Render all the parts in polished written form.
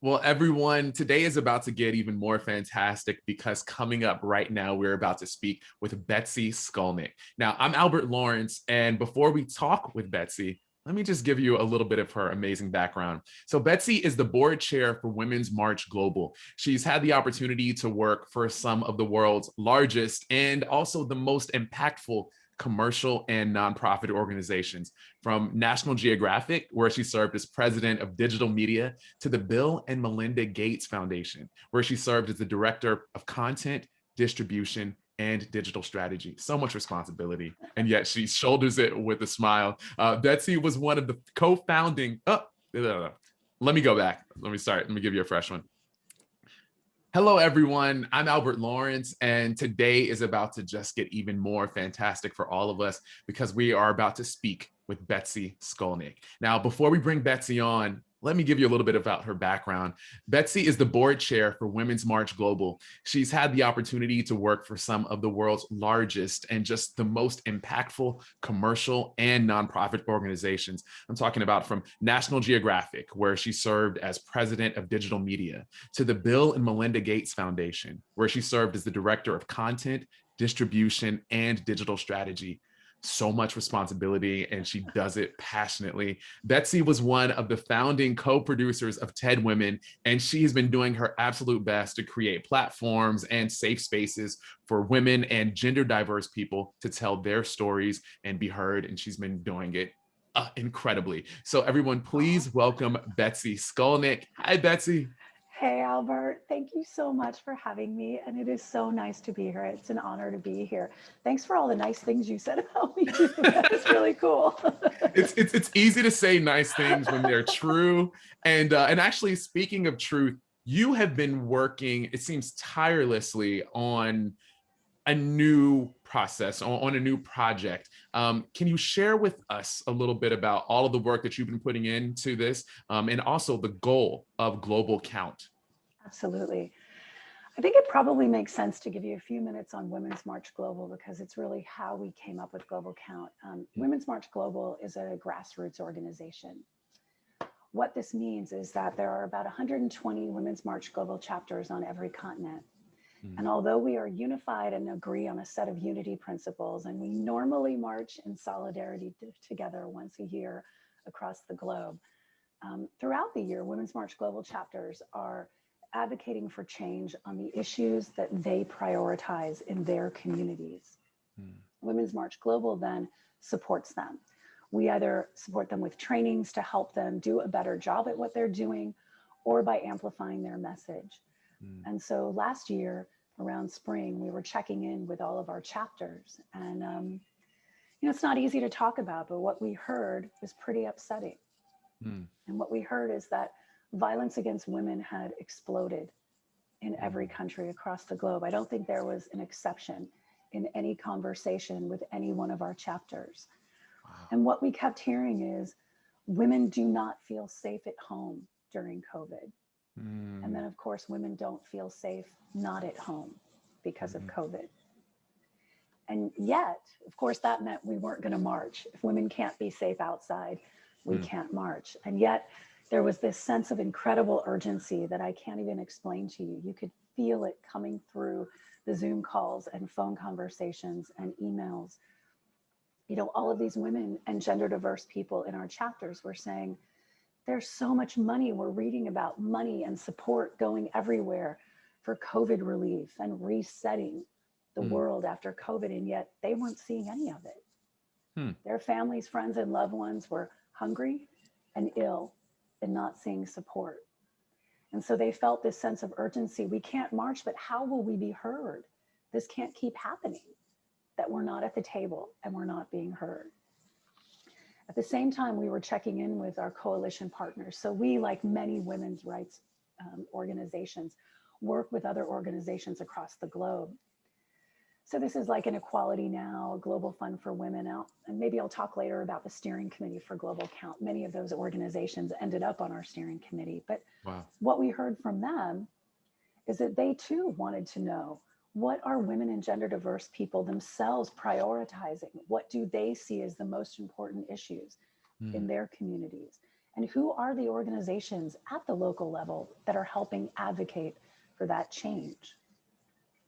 Well, everyone, today is about to get even more fantastic because coming up right now, we're about to speak with Betsy Scolnik. Now, I'm Albert Lawrence, and before we talk with Betsy, let me just give you a little bit of her amazing background. So, Betsy is the board chair for Women's March Global. She's had the opportunity to work for some of the world's largest and also the most impactful commercial and nonprofit organizations, from National Geographic, where she served as president of digital media, to the Bill and Melinda Gates Foundation, where she served as the director of content, distribution, and digital strategy. So much responsibility, and yet she shoulders it with a smile. Betsy was one of the co-founding. Let me go back. Let me start. Let me give you a fresh one. Hello, everyone. I'm Albert Lawrence, and today is about to just get even more fantastic for all of us because we are about to speak with Betsy Scolnik. Now, before we bring Betsy on, let me give you a little bit about her background. Betsy is the board chair for Women's March Global. She's had the opportunity to work for some of the world's largest and just the most impactful commercial and nonprofit organizations. I'm talking about from National Geographic, where she served as president of digital media, to the Bill and Melinda Gates Foundation, where she served as the director of content, distribution, and digital strategy. So much responsibility, and she does it passionately. Betsy was one of the founding co-producers of TED Women, and she has been doing her absolute best to create platforms and safe spaces for women and gender diverse people to tell their stories and be heard, and she's been doing it incredibly. So everyone, please welcome Betsy Scolnik. Hi, Betsy. Hey, Albert, thank you so much for having me. And it is so nice to be here. It's an honor to be here. Thanks for all the nice things you said about me too. That was really cool. It's easy to say nice things when they're true. And actually, speaking of truth, you have been working, it seems, tirelessly on a new process, on a new project. Can you share with us a little bit about all of the work that you've been putting into this, and also the goal of Global Count? Absolutely. I think it probably makes sense to give you a few minutes on Women's March Global because it's really how we came up with Global Count. Women's March Global is a grassroots organization. What this means is that there are about 120 Women's March Global chapters on every continent. And although we are unified and agree on a set of unity principles, and we normally march in solidarity together once a year across the globe, throughout the year, Women's March Global chapters are advocating for change on the issues that they prioritize in their communities. Women's March Global then supports them. We either support them with trainings to help them do a better job at what they're doing, or by amplifying their message. And so last year, around spring, we were checking in with all of our chapters. And it's not easy to talk about, but what we heard was pretty upsetting. And what we heard is that violence against women had exploded in every country across the globe. I don't think there was an exception in any conversation with any one of our chapters. Wow. And what we kept hearing is women do not feel safe at home during COVID. And then, of course, women don't feel safe not at home because of COVID. And yet, of course, that meant we weren't going to march. If women can't be safe outside, we can't march. And yet, there was this sense of incredible urgency that I can't even explain to you. You could feel it coming through the Zoom calls and phone conversations and emails. All of these women and gender diverse people in our chapters were saying, there's so much money. We're reading about money and support going everywhere for COVID relief and resetting the world after COVID. And yet they weren't seeing any of it. Their families, friends, and loved ones were hungry and ill and not seeing support. And so they felt this sense of urgency. We can't march, but how will we be heard? This can't keep happening, that we're not at the table and we're not being heard. At the same time, we were checking in with our coalition partners. So we, like many women's rights organizations, work with other organizations across the globe. So this is like an Equality Now, Global Fund for Women out. And maybe I'll talk later about the steering committee for Global Count. Many of those organizations ended up on our steering committee. But what we heard from them is that they too wanted to know, what are women and gender diverse people themselves prioritizing? What do they see as the most important issues in their communities? And who are the organizations at the local level that are helping advocate for that change?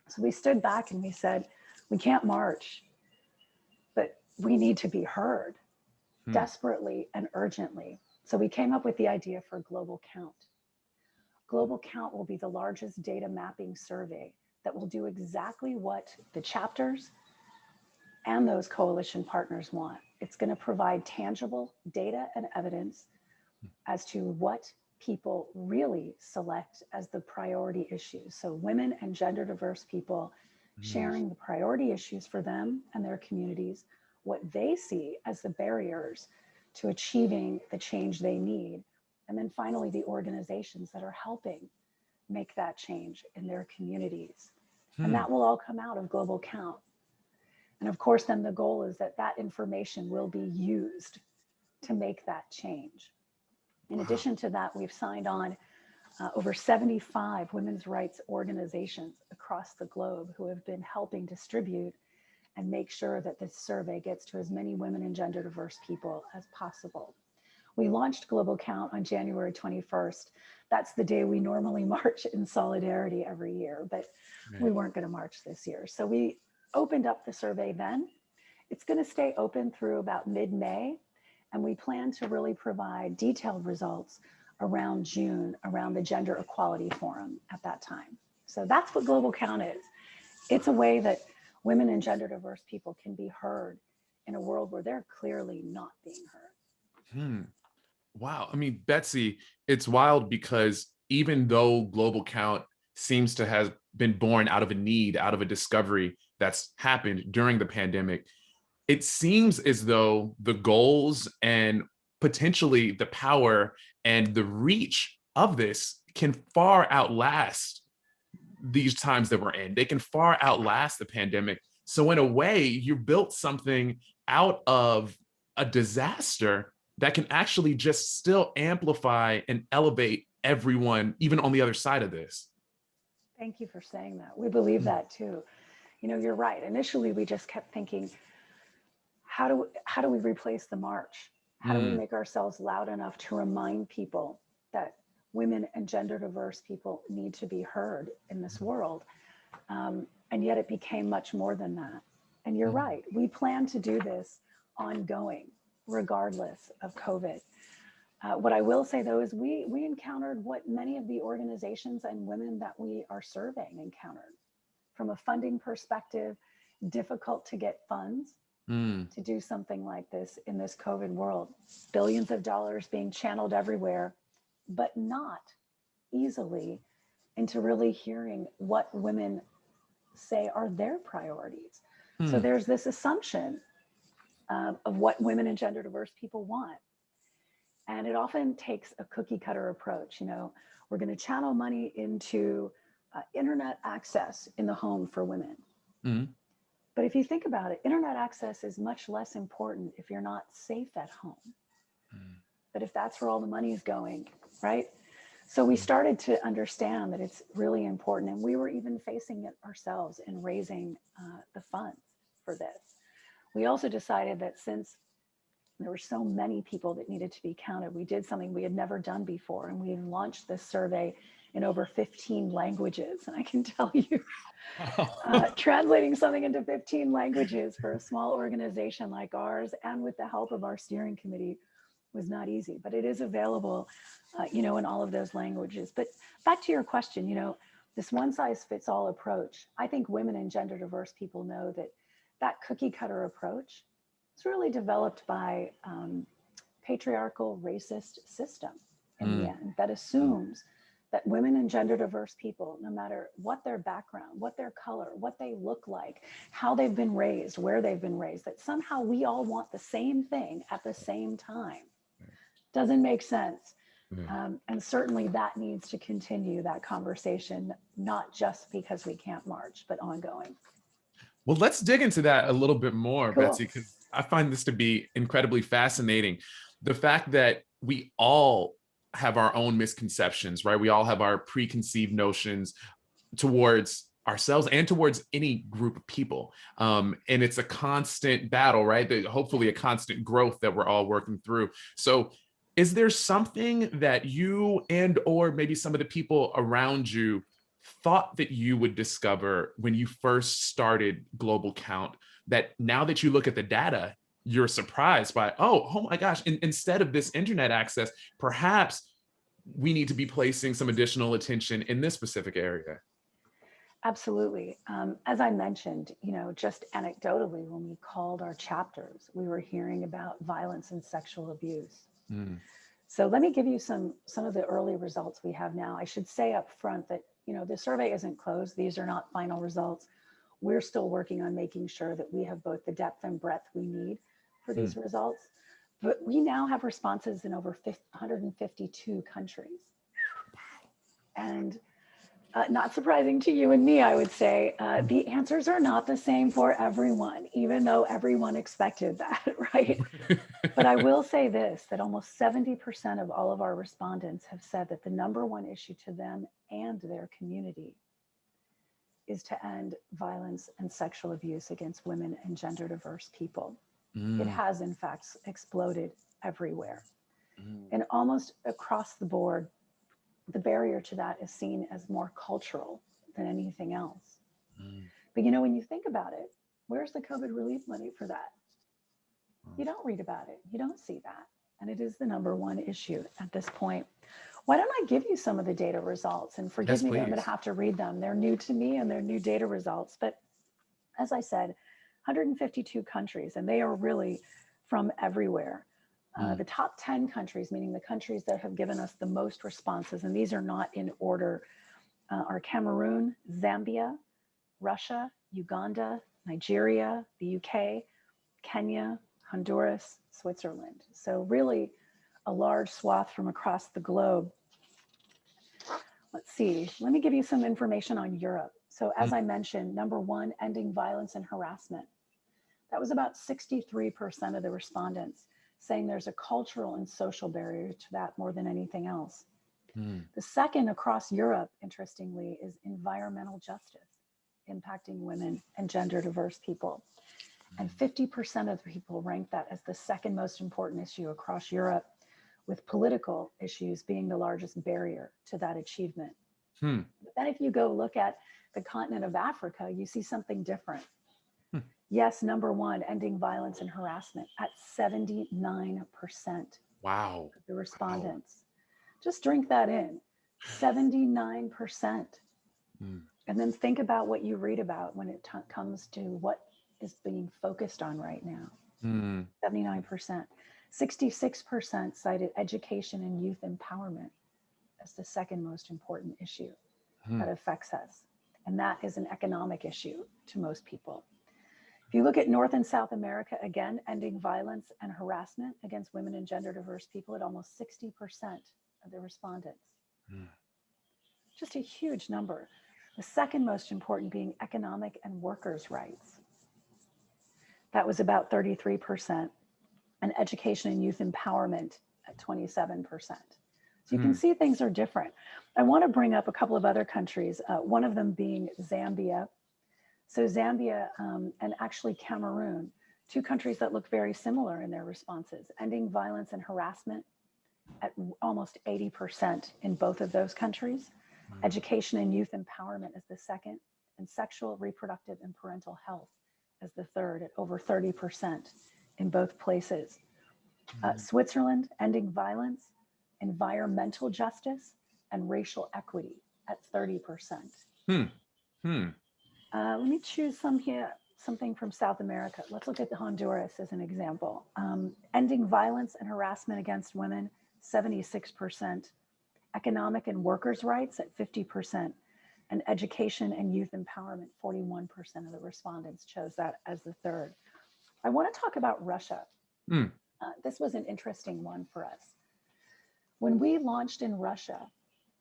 So we stood back and we said, we can't march, but we need to be heard desperately and urgently. So we came up with the idea for Global Count. Global Count will be the largest data mapping survey that will do exactly what the chapters and those coalition partners want. It's going to provide tangible data and evidence as to what people really select as the priority issues. So women and gender diverse people sharing the priority issues for them and their communities, what they see as the barriers to achieving the change they need. And then finally, the organizations that are helping make that change in their communities. And that will all come out of Global Count. And of course, then the goal is that that information will be used to make that change. In addition to that, we've signed on over 75 women's rights organizations across the globe who have been helping distribute and make sure that this survey gets to as many women and gender diverse people as possible. We launched Global Count on January 21st. That's the day we normally march in solidarity every year, but we weren't going to march this year. So we opened up the survey then. It's going to stay open through about mid-May, and we plan to really provide detailed results around June, around the Gender Equality Forum at that time. So that's what Global Count is. It's a way that women and gender diverse people can be heard in a world where they're clearly not being heard. Wow. I mean, Betsy, it's wild because even though Global Count seems to have been born out of a need, out of a discovery that's happened during the pandemic, it seems as though the goals and potentially the power and the reach of this can far outlast these times that we're in. They can far outlast the pandemic. So in a way, you built something out of a disaster that can actually just still amplify and elevate everyone, even on the other side of this. Thank you for saying that. We believe that too. You know, you're right. Initially, we just kept thinking, how do we replace the march? How do we make ourselves loud enough to remind people that women and gender diverse people need to be heard in this world? And yet it became much more than that. And you're right. We plan to do this ongoing, regardless of COVID. What I will say though is we encountered what many of the organizations and women that we are surveying encountered. From a funding perspective, difficult to get funds to do something like this in this COVID world. Billions of dollars being channeled everywhere, but not easily into really hearing what women say are their priorities. So there's this assumption of what women and gender diverse people want. And it often takes a cookie cutter approach. You know, we're going to channel money into internet access in the home for women. But if you think about it, internet access is much less important if you're not safe at home. But if that's where all the money is going, right? So we started to understand that it's really important. And we were even facing it ourselves in raising the funds for this. We also decided that since there were so many people that needed to be counted, we did something we had never done before. And we launched this survey in over 15 languages. And I can tell you, translating something into 15 languages for a small organization like ours, and with the help of our steering committee, was not easy, but it is available, you know, in all of those languages. But back to your question, you know, this one size fits all approach, I think women and gender diverse people know that that cookie cutter approach is really developed by patriarchal racist system in the end that assumes that women and gender diverse people, no matter what their background, what their color, what they look like, how they've been raised, where they've been raised, that somehow we all want the same thing at the same time. Doesn't make sense. And certainly that needs to continue, that conversation, not just because we can't march, but ongoing. Well, let's dig into that a little bit more, Cool. Betsy, because I find this to be incredibly fascinating. The fact that we all have our own misconceptions, right? We all have our preconceived notions towards ourselves and towards any group of people. And it's a constant battle, right? Hopefully a constant growth that we're all working through. So Is there something that you and or maybe some of the people around you thought that you would discover when you first started Global Count that now that you look at the data, you're surprised by, oh my gosh, instead of this internet access, perhaps we need to be placing some additional attention in this specific area? Absolutely. As I mentioned, just anecdotally, when we called our chapters, we were hearing about violence and sexual abuse. Mm, So let me give you some of the early results we have now. I should say up front that the survey isn't closed. These are not final results. We're still working on making sure that we have both the depth and breadth we need for these results. But we now have responses in over 152 countries. And not surprising to you and me, I would say, the answers are not the same for everyone, even though everyone expected that, right? But I will say this, that almost 70% of all of our respondents have said that the number one issue to them and their community is to end violence and sexual abuse against women and gender diverse people. It has, in fact, exploded everywhere. And almost across the board, the barrier to that is seen as more cultural than anything else. But when you think about it, where's the COVID relief money for that? You don't read about it. You don't see that. And it is the number one issue at this point. Why don't I give you some of the data results? And forgive me, but I'm going to have to read them. They're new to me and they're new data results. But as I said, 152 countries, and they are really from everywhere. The top 10 countries, meaning the countries that have given us the most responses, and these are not in order, are Cameroon, Zambia, Russia, Uganda, Nigeria, the UK, Kenya, Honduras, Switzerland. So really a large swath from across the globe. Let's see, let me give you some information on Europe. So as I mentioned, number one, ending violence and harassment. That was about 63% of the respondents saying there's a cultural and social barrier to that more than anything else. The second across Europe, interestingly, is environmental justice, impacting women and gender diverse people. And 50% of the people rank that as the second most important issue across Europe, with political issues being the largest barrier to that achievement. But then if you go look at the continent of Africa, you see something different. Yes, number one, ending violence and harassment at 79%. Wow. Of the respondents. Wow. Just drink that in, 79%. And then think about what you read about when it comes to what is being focused on right now. 79%. 66% cited education and youth empowerment as the second most important issue that affects us. And that is an economic issue to most people. If you look at North and South America, again, ending violence and harassment against women and gender diverse people at almost 60% of the respondents. Just a huge number. The second most important being economic and workers' rights. That was about 33%. And education and youth empowerment at 27%. So you can see things are different. I want to bring up a couple of other countries, one of them being Zambia. So Zambia and actually Cameroon, two countries that look very similar in their responses, ending violence and harassment at almost 80% in both of those countries. Education and youth empowerment as the second, and sexual, reproductive, and parental health as the third at over 30% in both places. Switzerland, ending violence, environmental justice, and racial equity at 30%. Let me choose something from South America. Let's look at Honduras as an example. Ending violence and harassment against women, 76%. Economic and workers' rights at 50%. And education and youth empowerment, 41% of the respondents chose that as the third. I want to talk about Russia. This was an interesting one for us. When we launched in Russia,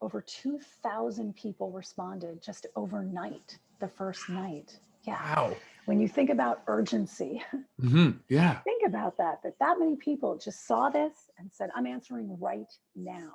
over 2,000 people responded just overnight, the first night. Yeah. Wow. When you think about urgency, yeah. Think about that many people just saw this and said, I'm answering right now.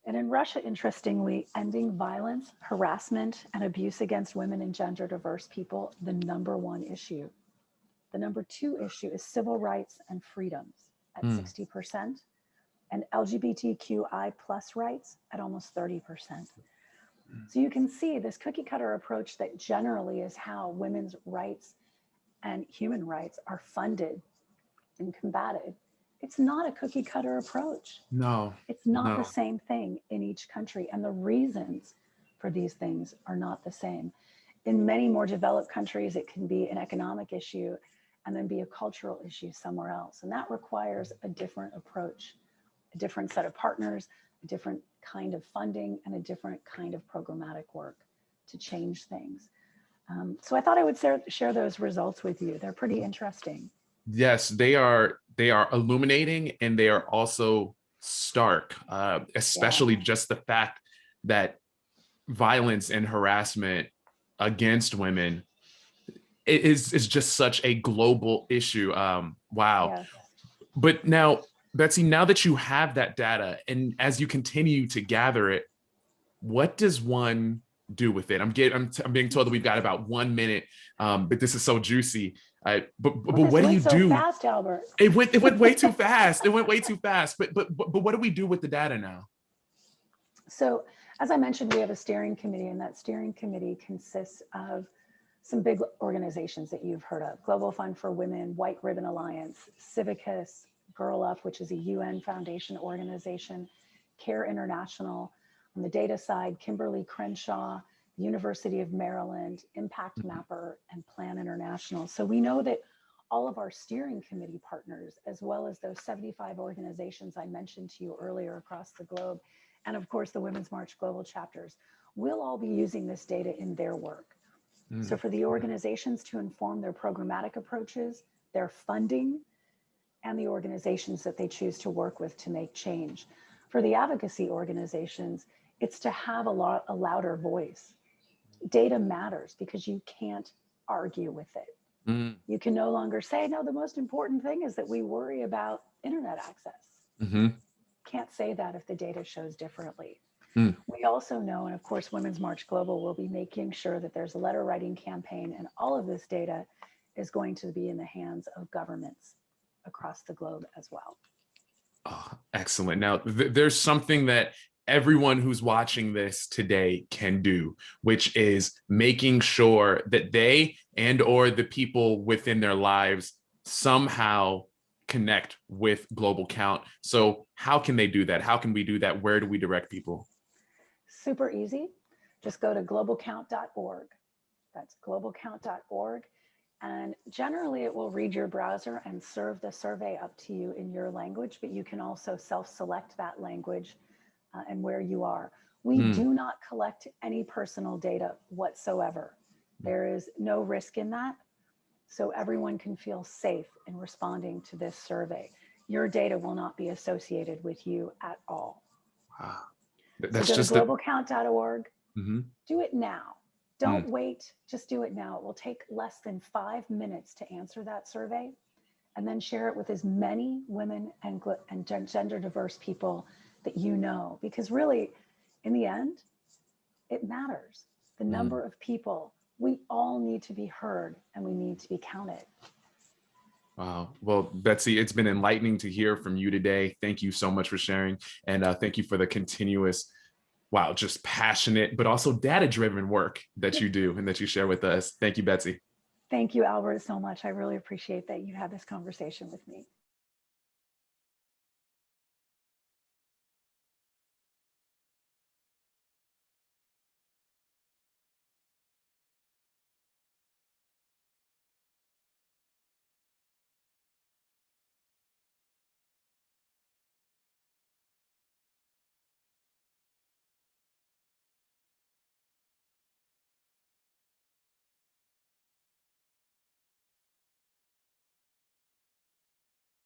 And in Russia, interestingly, ending violence, harassment, and abuse against women and gender diverse people, the number one issue. The number two issue is civil rights and freedoms at 60%. and LGBTQI plus rights at almost 30%. So you can see this cookie cutter approach that generally is how women's rights and human rights are funded and combated. It's not a cookie cutter approach. No, It's not the no. same thing in each country. And the reasons for these things are not the same. In many more developed countries, it can be an economic issue and then be a cultural issue somewhere else. And that requires a different approach, a different set of partners, a different kind of funding, and a different kind of programmatic work to change things. So I thought I would share those results with you. They're pretty interesting. Yes, they are illuminating, and they are also stark, especially just the fact that violence and harassment against women is just such a global issue. Wow. Yes. But now, Betsy, now that you have that data, and as you continue to gather it, what does one do with it? I'm being told that we've got about 1 minute, but this is so juicy. But what do you so do? Fast, Albert. It went way too fast. It went way too fast. But what do we do with the data now? So as I mentioned, we have a steering committee, and that steering committee consists of some big organizations that you've heard of: Global Fund for Women, White Ribbon Alliance, Civicus, Girl Up, which is a UN Foundation organization, CARE International. On the data side, Kimberly Crenshaw, University of Maryland, Impact Mapper, and Plan International. So we know that all of our steering committee partners, as well as those 75 organizations I mentioned to you earlier across the globe, and of course the Women's March Global chapters, will all be using this data in their work. So for the organizations to inform their programmatic approaches, their funding, and the organizations that they choose to work with to make change. For the advocacy organizations, it's to have a louder voice. Data matters because you can't argue with it. You can no longer say, no, the most important thing is that we worry about internet access. Can't say that if the data shows differently. We also know, and of course, Women's March Global will be making sure that there's a letter writing campaign, and all of this data is going to be in the hands of governments across the globe as well. Oh, excellent. Now, there's something that everyone who's watching this today can do, which is making sure that they or the people within their lives somehow connect with Global Count. So how can they do that? How can we do that? Where do we direct people? Super easy. Just go to globalcount.org. That's globalcount.org. And generally it will read your browser and serve the survey up to you in your language, but you can also self-select that language and where you are. We do not collect any personal data whatsoever. There is no risk in that. So everyone can feel safe in responding to this survey. Your data will not be associated with you at all. Wow. That's so go to globalcount.org. Do it now. Don't wait, just do it now. It will take less than 5 minutes to answer that survey, and then share it with as many women and gender diverse people that you know, because really, in the end, it matters. The number of people, we all need to be heard and we need to be counted. Wow. Well, Betsy, it's been enlightening to hear from you today. Thank you so much for sharing. And thank you for the continuous, wow, just passionate, but also data-driven work that you do and that you share with us. Thank you, Betsy. Thank you, Albert, so much. I really appreciate that you had this conversation with me.